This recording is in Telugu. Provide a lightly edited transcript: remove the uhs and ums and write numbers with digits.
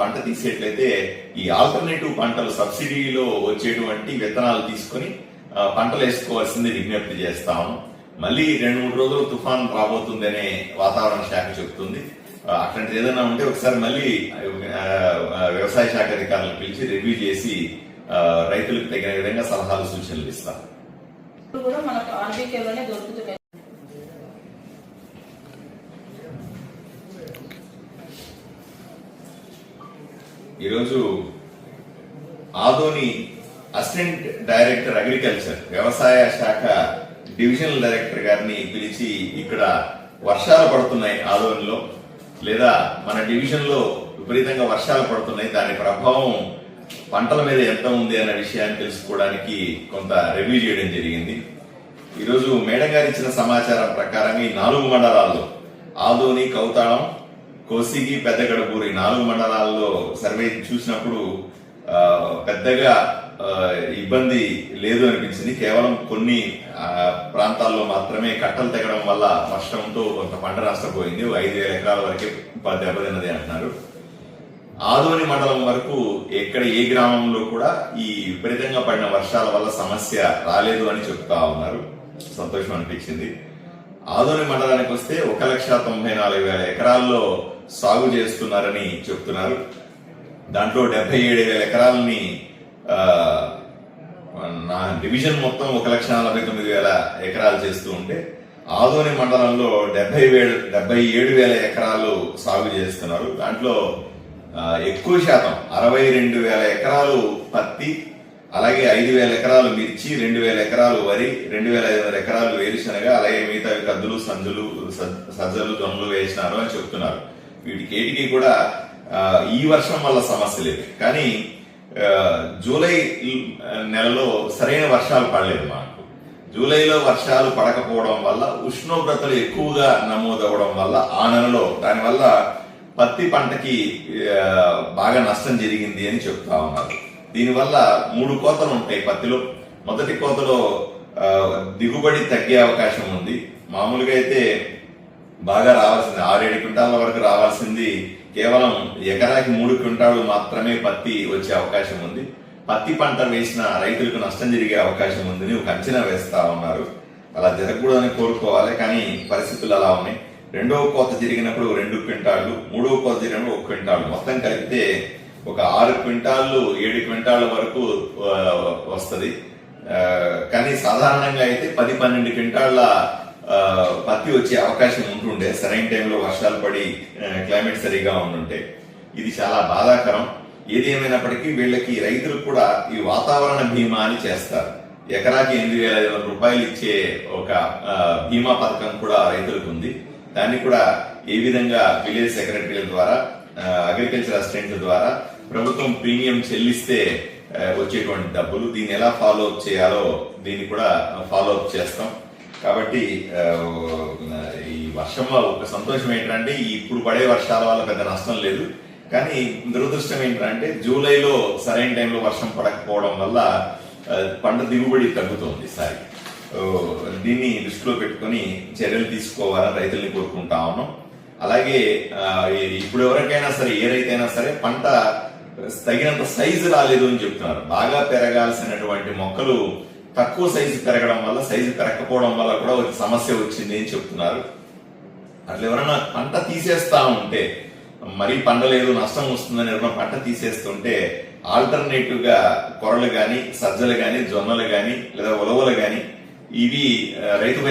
పంట తీసేట్లయితే ఈ ఆల్టర్నేటివ్ పంటలు సబ్సిడీలో వచ్చేటువంటి విత్తనాలు తీసుకుని పంటలు వేసుకోవాల్సింది విజ్ఞప్తి చేస్తాము. మళ్ళీ 2-3 రోజులు తుఫాన్ రాబోతుందనే వాతావరణ శాఖ చెబుతుంది. అట్లాంటిది ఏదైనా ఉంటే ఒకసారి మళ్ళీ వ్యవసాయ శాఖ అధికారులను పిలిచి రివ్యూ చేసి రైతులకు తగిన విధంగా సలహాలు సూచనలు ఇస్తారు. ఈరోజు ఆదోని అసిస్టెంట్ డైరెక్టర్ అగ్రికల్చర్ వ్యవసాయ శాఖ డివిజనల్ డైరెక్టర్ గారిని పిలిచి ఇక్కడ వర్షాలు పడుతున్నాయి ఆదోనిలో, లేదా మన డివిజన్ లో విపరీతంగా వర్షాలు పడుతున్నాయి, దాని ప్రభావం పంటల మీద ఎంత ఉంది అనే విషయాన్ని తెలుసుకోవడానికి కొంత రివ్యూ చేయడం జరిగింది. ఈరోజు మేడం గారు ఇచ్చిన సమాచారం ప్రకారంగా ఈ 4 మండలాల్లో ఆదోని, కౌతాళం, కోసిగి, పెద్దగడపూరు 4 మండలాల్లో సర్వే చూసినప్పుడు పెద్దగా ఇబ్బంది లేదు అనిపించింది. కేవలం కొన్ని ప్రాంతాల్లో మాత్రమే కట్టలు తెగడం వల్ల వర్షంతో కొంత పంట నష్టపోయింది. 5,000 ఎకరాల వరకే దెబ్బతిన్నది అంటున్నారు. ఆదోని మండలం వరకు ఎక్కడ ఏ గ్రామంలో కూడా ఈ విపరీతంగా పడిన వర్షాల వల్ల సమస్య రాలేదు అని చెప్తా ఉన్నారు. సంతోషం అనిపించింది. ఆదోని మండలానికి వస్తే 1,94,000 ఎకరాల్లో సాగు చేస్తున్నారని చెప్తున్నారు. దాంట్లో 77,000 ఎకరాలని నా డివిజన్ మొత్తం 1,49,000 ఎకరాలు చేస్తూ ఉంటే ఆదోని మండలంలో 77,000 ఎకరాలు సాగు చేస్తున్నారు. దాంట్లో ఎక్కువ శాతం 62,000 ఎకరాలు పత్తి, అలాగే 5,000 ఎకరాలు మిర్చి, 2,000 ఎకరాలు వరి, 2,500 ఎకరాలు వేరుశనగ, అలాగే మిగతా కద్దులు, సజ్జలు, జొన్నలు వేసినారు అని చెప్తున్నారు. వీటికి కూడా ఈ వర్షం వల్ల సమస్య లేదు. కానీ జూలై నెలలో సరైన వర్షాలు పడలేదు. మాకు జూలైలో వర్షాలు పడకపోవడం వల్ల ఉష్ణోగ్రతలు ఎక్కువగా నమోదవడం వల్ల ఆ నెలలో దానివల్ల పత్తి పంటకి బాగా నష్టం జరిగింది అని చెప్తా ఉన్నారు. దీనివల్ల 3 కోతలు ఉంటాయి పత్తిలో. మొదటి కోతలో దిగుబడి తగ్గే అవకాశం ఉంది. మామూలుగా అయితే బాగా రావాల్సింది 6-7 క్వింటాల వరకు రావాల్సింది కేవలం ఎకరాకి 3 క్వింటాలు మాత్రమే పత్తి వచ్చే అవకాశం ఉంది. పత్తి పంట వేసిన రైతులకు నష్టం జరిగే అవకాశం ఉందని ఒక అంచనా వేస్తా ఉన్నారు. అలా జరగకూడదని కోరుకోవాలి, కానీ పరిస్థితులు అలా ఉన్నాయి. 2వ కోత జరిగినప్పుడు 2 క్వింటాళ్లు, 3వ కోత జరిగినప్పుడు 1 క్వింటాళ్లు, మొత్తం కలిపితే ఒక 6 క్వింటాళ్లు 7 క్వింటాళ్ల వరకు వస్తుంది. కానీ సాధారణంగా అయితే 10-12 క్వింటాళ్ల పత్తి వచ్చే అవకాశం ఉంటుండే సరైన టైంలో వర్షాలు పడి క్లైమేట్ సరిగా ఉంటుంటే. ఇది చాలా బాధాకరం. ఏది ఏమైనప్పటికీ వీళ్ళకి రైతులకు కూడా ఈ వాతావరణ బీమా అని చేస్తారు. ఎకరాకి 8,500 రూపాయలు ఇచ్చే ఒక బీమా పథకం కూడా రైతులకు ఉంది. దాన్ని కూడా ఏ విధంగా విలేజ్ సెక్రటరీల ద్వారా, అగ్రికల్చర్ అసిస్టెంట్ల ద్వారా ప్రభుత్వం ప్రీమియం చెల్లిస్తే వచ్చేటువంటి డబ్బులు, దీన్ని ఎలా ఫాలో అప్ చేయాలో దీన్ని కూడా ఫాలో అప్ చేస్తాం. కాబట్టి ఈ వర్షం ఒక సంతోషం ఏంటంటే ఇప్పుడు పడే వర్షాల వల్ల పెద్ద నష్టం లేదు. కానీ దురదృష్టం ఏంటంటే జూలైలో సరైన టైంలో వర్షం పడకపోవడం వల్ల పంట దిగుబడి తగ్గుతుంది ఈసారి. దీన్ని దృష్టిలో పెట్టుకుని చర్యలు తీసుకోవాలని రైతుల్ని కోరుకుంటా ఉన్నాం. అలాగే ఇప్పుడు ఎవరికైనా సరే, ఏ రైతైనా సరే పంట తగినంత సైజు రాలేదు అని చెప్తున్నారు. బాగా పెరగాల్సినటువంటి మొక్కలు తక్కువ సైజు పెరగడం వల్ల, సైజు పెరగకపోవడం వల్ల కూడా ఒక సమస్య వచ్చింది అని చెప్తున్నారు. అట్లా ఎవరైనా పంట తీసేస్తా ఉంటే, మరీ పండలేదు నష్టం వస్తుందని ఎవరైనా పంట తీసేస్తుంటే ఆల్టర్నేటివ్ గా కొరలు గాని, సజ్జలు గాని, జొన్నలు గాని, లేదా ఉలవలు గాని, ఇవి రైతు